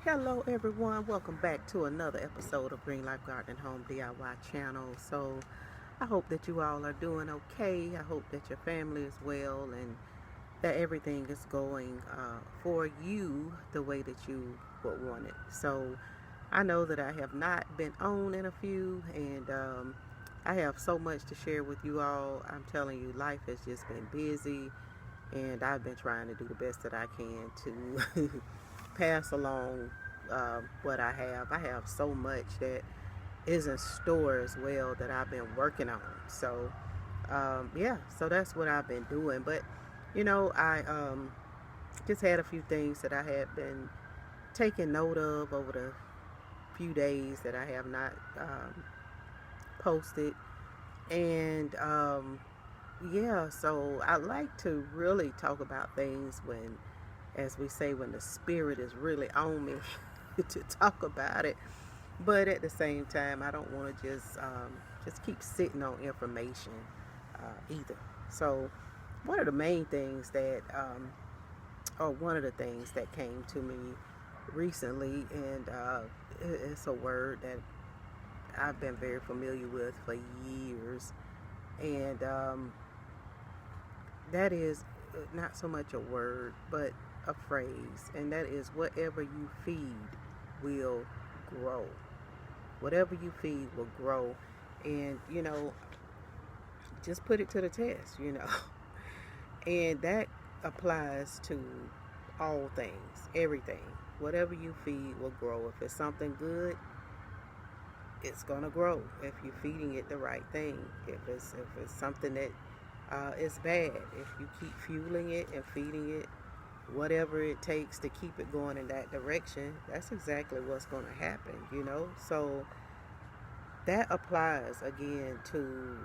Hello everyone, welcome back to another episode of Green Life Garden Home DIY channel. So I hope that you all are doing okay. I hope that your family is well and that everything is going for you the way that you would want it. So I know that I have not been on in a few, and I have so much to share with you all. I'm telling you, life has just been busy, and I've been trying to do the best that I can to pass along what I have. I have so much that is in store as well that I've been working on. So, yeah, so that's what I've been doing. But, I just had a few things that I had been taking note of over the few days that I have not posted. And, yeah, so I like to really talk about things when, as we say, when the spirit is really on me to talk about it. But at the same time, I don't want to just keep sitting on information either. So one of the main things that, or one of the things that came to me recently, and it's a word that I've been very familiar with for years, and that is not so much a word, but a phrase, and that is whatever you feed will grow. Whatever you feed will grow, and just put it to the test. And that applies to all things, everything. Whatever you feed will grow. If it's something good, it's gonna grow. If you're feeding it the right thing. If it's something that is bad, if you keep fueling it and feeding it whatever it takes to keep it going in that direction, that's exactly what's going to happen. So that applies again to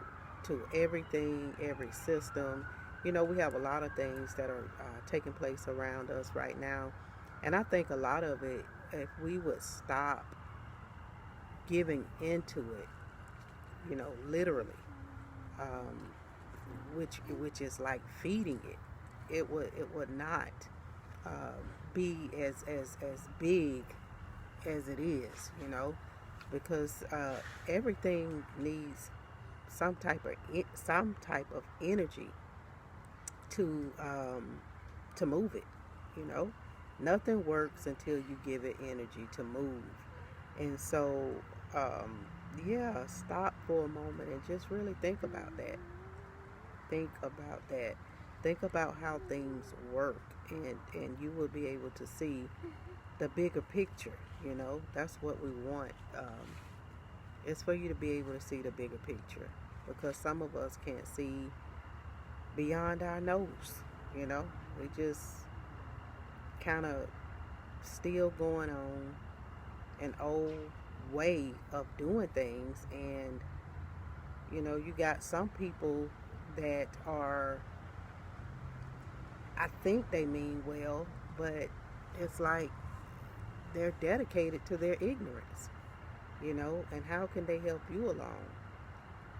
everything, every system. We have a lot of things that are taking place around us right now, and I think a lot of it, if we would stop giving into it, literally, um, which is like feeding it, it would not be as big as it is, because everything needs some type of energy to to move it. You know, Nothing works until you give it energy to move, and so yeah, stop for a moment and just really think about that. Think about that. Think about how things work, and you will be able to see the bigger picture. That's what we want. It's for you to be able to see the bigger picture, because some of us can't see beyond our nose. We just kind of still going on an old way of doing things, and you got some people that are, I think they mean well, but it's like they're dedicated to their ignorance. And how can they help you along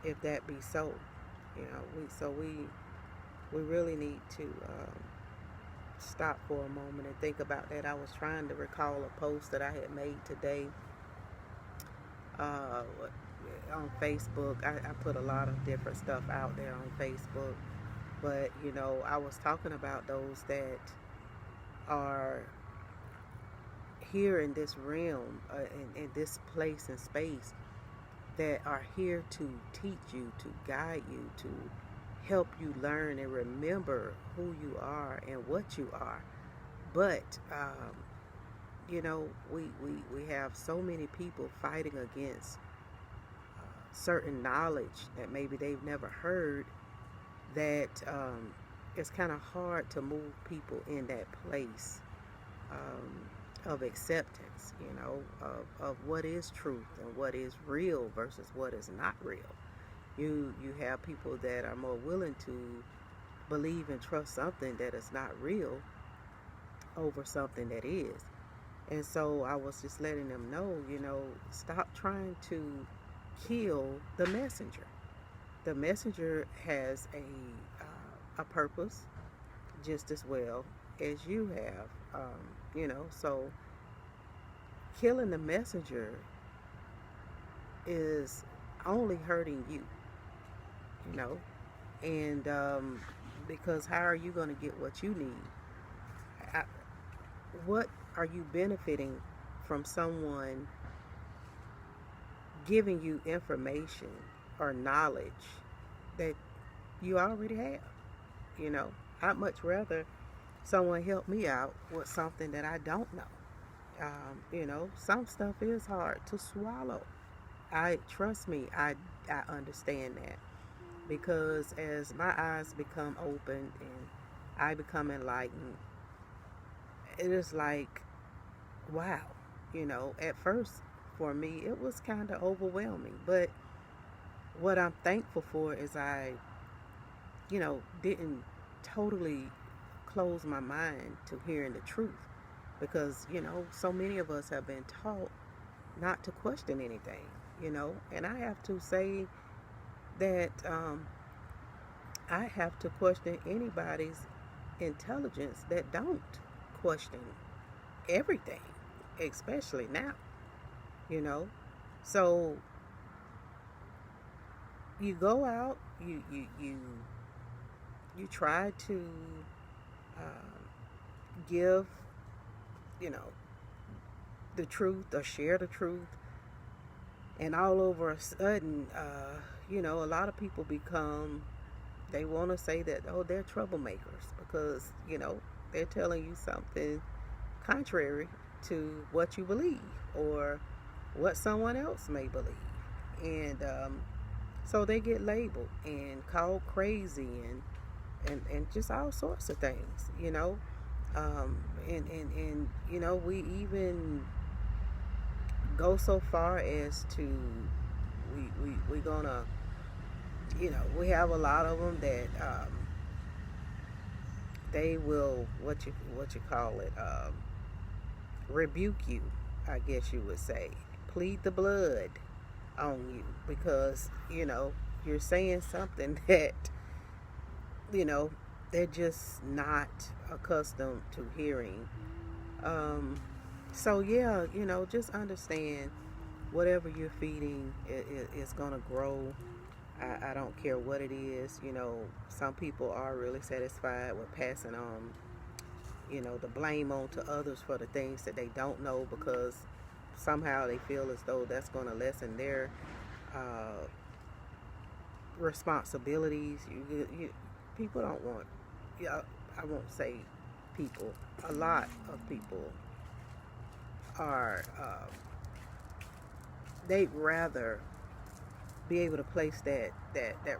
if that be so? We really need to stop for a moment and think about that. I was trying to recall a post that I had made today uh, on Facebook. I put a lot of different stuff out there on Facebook, but I was talking about those that are here in this realm, in this place and space, that are here to teach you, to guide you, to help you learn and remember who you are and what you are. But we have so many people fighting against certain knowledge that maybe they've never heard, that it's kind of hard to move people in that place of acceptance, of what is truth and what is real versus what is not real. You have people that are more willing to believe and trust something that is not real over something that is. And so I was just letting them know, stop trying to kill the messenger. The messenger has a purpose just as well as you have. So killing the messenger is only hurting you, you know. And because how are you going to get what you need? I, what are you benefiting from someone giving you information or knowledge that you already have? You know, I'd much rather someone help me out with something that I don't know. You know, some stuff is hard to swallow. I trust me, I understand that, because as my eyes become open and I become enlightened, it is like, wow. You know, at first for me it was kind of overwhelming, but what I'm thankful for is I, you know, didn't totally close my mind to hearing the truth, because, you know, so many of us have been taught not to question anything, you know. And I have to say that I have to question anybody's intelligence that don't question everything, especially now, you know. So you go out, you try to give, you know, the truth or share the truth, and all over a sudden, you know, a lot of people become, they want to say that, oh, they're troublemakers because, you know, they're telling you something contrary to what you believe or what someone else may believe. And so they get labeled and called crazy and just all sorts of things, you know. And you know, we even go so far as to, we gonna, you know, we have a lot of them that they will, what you call it, rebuke you, I guess you would say, plead the blood on you, because, you know, you're saying something that, you know, they're just not accustomed to hearing. So yeah, you know, just understand whatever you're feeding is gonna grow. I don't care what it is. You know, some people are really satisfied with passing on, you know, the blame on to others for the things that they don't know, because somehow they feel as though that's going to lessen their responsibilities. People don't want, yeah, I won't say people, a lot of people are, they'd rather be able to place that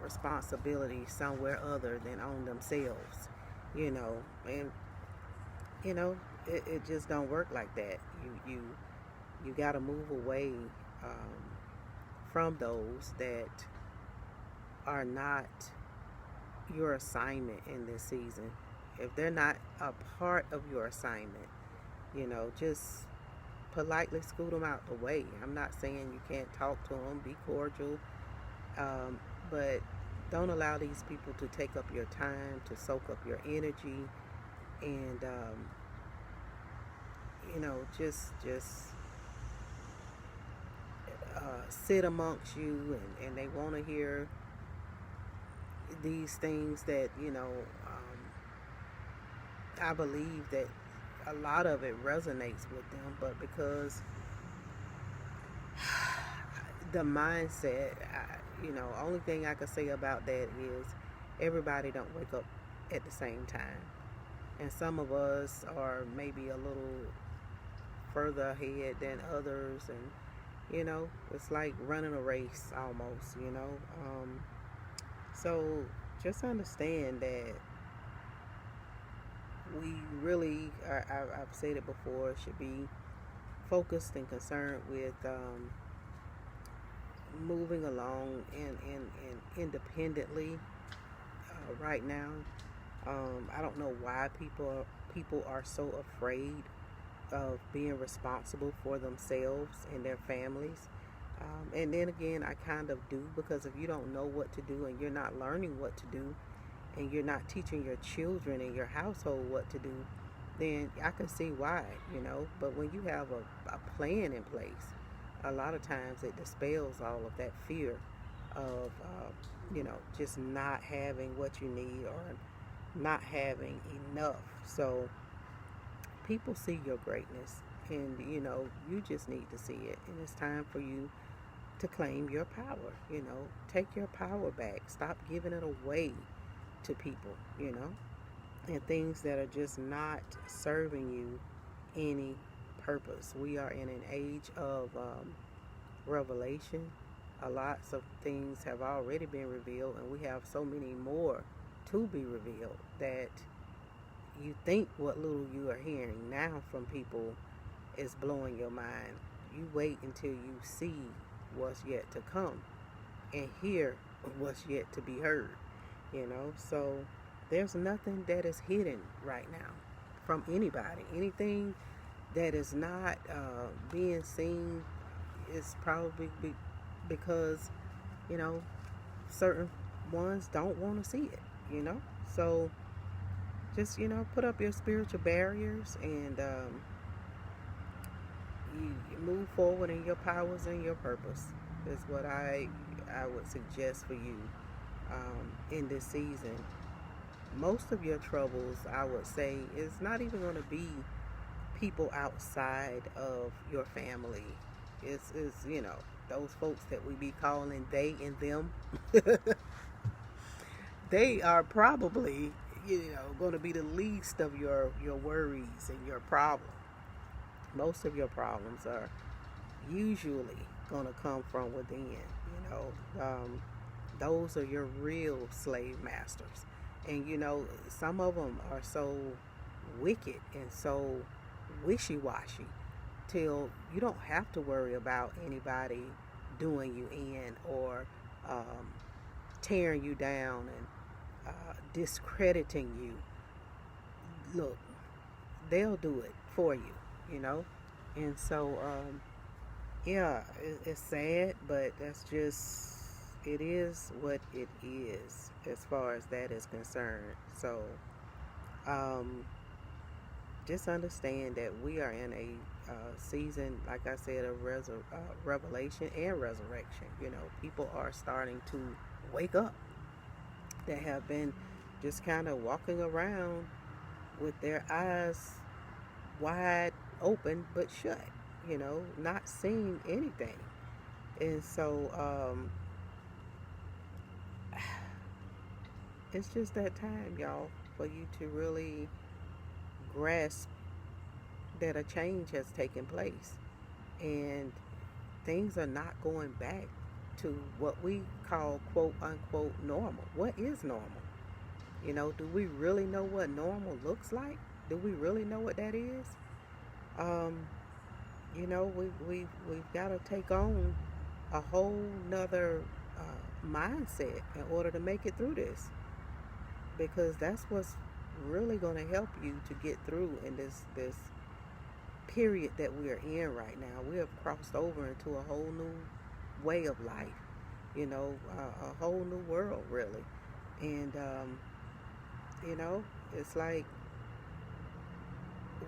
responsibility somewhere other than on themselves, you know. And you know, it just don't work like that. You got to move away from those that are not your assignment in this season. If they're not a part of your assignment, you know, just politely scoot them out the way. I'm not saying you can't talk to them, be cordial, but don't allow these people to take up your time, to soak up your energy, and you know, just sit amongst you, and they want to hear these things that, you know, I believe that a lot of it resonates with them, but because the mindset, you know, only thing I could say about that is everybody don't wake up at the same time, and some of us are maybe a little further ahead than others, and you know, it's like running a race almost, you know. So just understand that we really I've said it before, should be focused and concerned with moving along and independently right now. I don't know why people are so afraid of being responsible for themselves and their families. And then again, I kind of do, because if you don't know what to do and you're not learning what to do, and you're not teaching your children in your household what to do, then I can see why, you know. But when you have a plan in place, a lot of times it dispels all of that fear of, just not having what you need or not having enough. So people see your greatness, and you just need to see it, and it's time for you to claim your power. Take your power back. Stop giving it away to people, and things that are just not serving you any purpose. We are in an age of revelation. A lots of things have already been revealed, and we have so many more to be revealed that you think what little you are hearing now from people is blowing your mind. You wait until you see what's yet to come and hear what's yet to be heard. So there's nothing that is hidden right now from anybody. Anything that is not being seen is probably because certain ones don't want to see it. So just put up your spiritual barriers, and you move forward in your powers and your purpose is what I would suggest for you in this season. Most of your troubles, I would say, is not even going to be people outside of your family. It's those folks that we be calling they and them. They are probably going to be the least of your worries and your problems. Most of your problems are usually going to come from within. Those are your real slave masters. And some of them are so wicked and so wishy-washy till you don't have to worry about anybody doing you in or tearing you down and discrediting you. Look, they'll do it for you, and so yeah, it's sad, but it is what it is as far as that is concerned. So just understand that we are in a season, like I said, of revelation and resurrection. People are starting to wake up that have been just kind of walking around with their eyes wide open but shut, not seeing anything. And so it's just that time, y'all, for you to really grasp that a change has taken place and things are not going back to what we call quote unquote normal. What is normal? Do we really know what normal looks like? Do we really know what that is? We've got to take on a whole nother mindset in order to make it through this, because that's what's really going to help you to get through in this period that we are in right now. We have crossed over into a whole new way of life, a whole new world, really. And it's like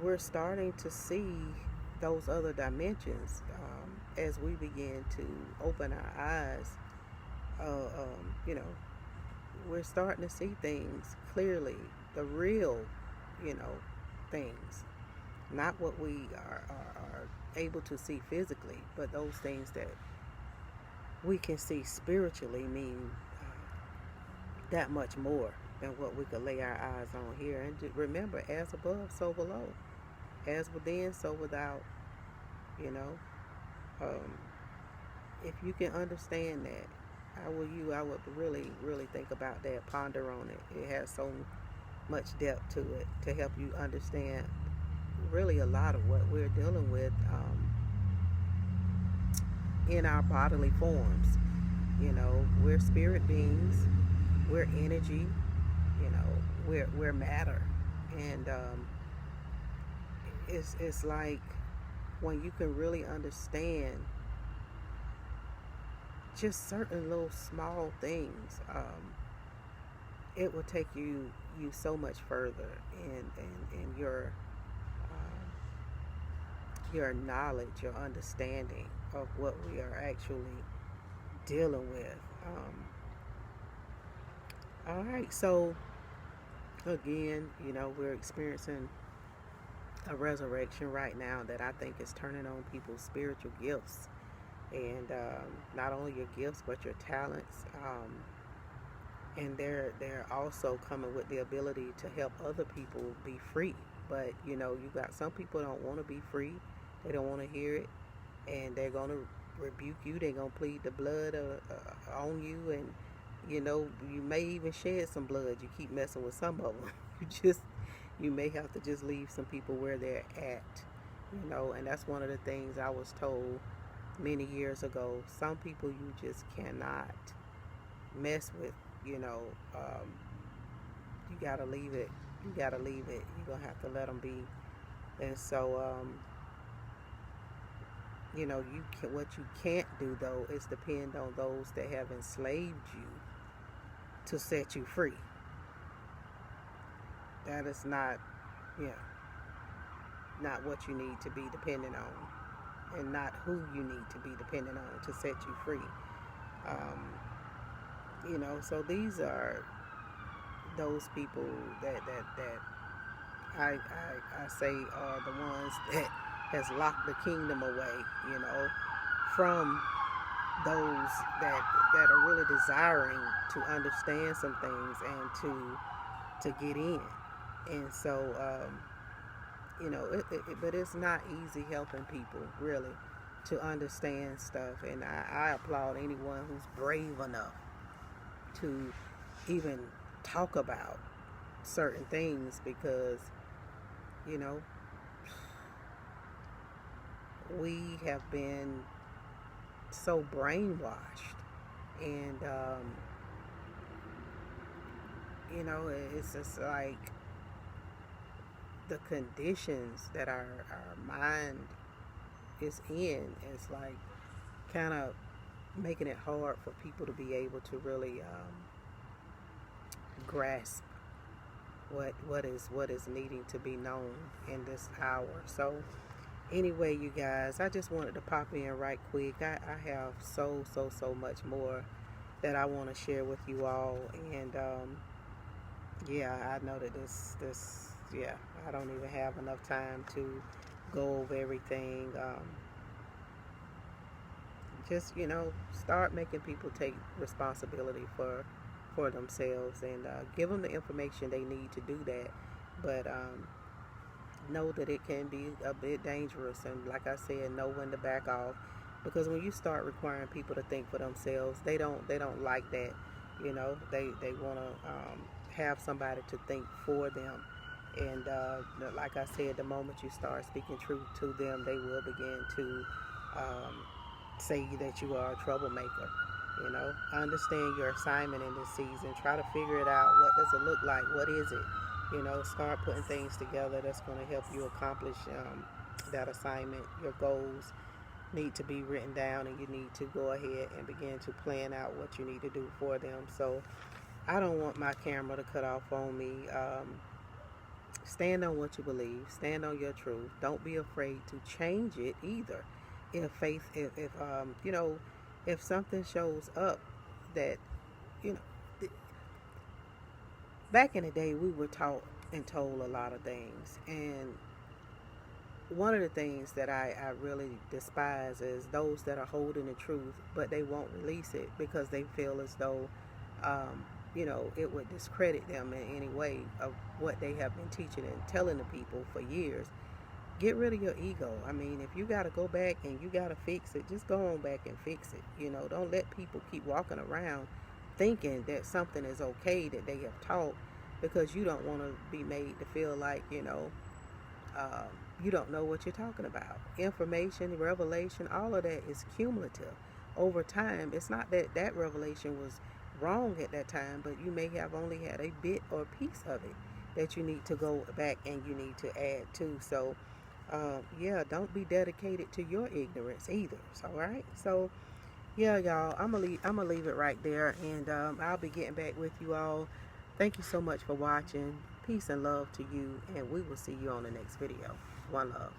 we're starting to see those other dimensions as we begin to open our eyes. We're starting to see things clearly, the real, things, not what we are able to see physically, but those things that we can see spiritually mean that much more than what we could lay our eyes on here. And remember, as above, so below. As within, so without. If you can understand that, I would really, really think about that, ponder on it. It has so much depth to it to help you understand really a lot of what we're dealing with in our bodily forms. We're spirit beings, we're energy, we're matter. And it's like when you can really understand just certain little small things, it will take you so much further in your your knowledge, your understanding of what we are actually dealing with. All right, so again, we're experiencing a resurrection right now that I think is turning on people's spiritual gifts, and not only your gifts but your talents. And they're also coming with the ability to help other people be free. But you got some people don't want to be free. They don't want to hear it, and they're gonna rebuke you. They're gonna plead the blood on you, and you may even shed some blood. You keep messing with some of them. You may have to just leave some people where they're at. And that's one of the things I was told many years ago. Some people you just cannot mess with. You gotta leave it. You're gonna have to let them be. And so, what you can't do though is depend on those that have enslaved you to set you free. That is not what you need to be dependent on, and not who you need to be dependent on to set you free. So these are those people that I say are the ones that has locked the kingdom away, from those that are really desiring to understand some things and to get in. And so, but it's not easy helping people really to understand stuff. And I applaud anyone who's brave enough to even talk about certain things, because we have been so brainwashed, and it's just like the conditions that our mind is in is like kind of making it hard for people to be able to really grasp what is needing to be known in this hour. So anyway, you guys, I just wanted to pop in right quick. I have so much more that I want to share with you all, and I know that this I don't even have enough time to go over everything. Just start making people take responsibility for themselves, and give them the information they need to do that. But know that it can be a bit dangerous, and like I said, know when to back off, because when you start requiring people to think for themselves, they don't like that. They want to have somebody to think for them. And like I said, the moment you start speaking truth to them, they will begin to say that you are a troublemaker. Understand your assignment in this season. Try to figure it out. What does it look like? What is it? Start putting things together that's going to help you accomplish that assignment. Your goals need to be written down, and you need to go ahead and begin to plan out what you need to do for them. So I don't want my camera to cut off on me. Stand on what you believe. Stand on your truth. Don't be afraid to change it either. If something shows up that, back in the day, we were taught and told a lot of things. And one of the things that I really despise is those that are holding the truth, but they won't release it because they feel as though, it would discredit them in any way of what they have been teaching and telling the people for years. Get rid of your ego. I mean, if you got to go back and you got to fix it, just go on back and fix it. Don't let people keep walking around thinking that something is okay that they have taught, because you don't want to be made to feel like, you don't know what you're talking about. Information, revelation, all of that is cumulative. Over time, it's not that revelation was wrong at that time, but you may have only had a bit or piece of it that you need to go back and you need to add to. So don't be dedicated to your ignorance either. All right. So y'all, I'm gonna leave it right there, and I'll be getting back with you all. Thank you so much for watching. Peace and love to you, and we will see you on the next video. One love.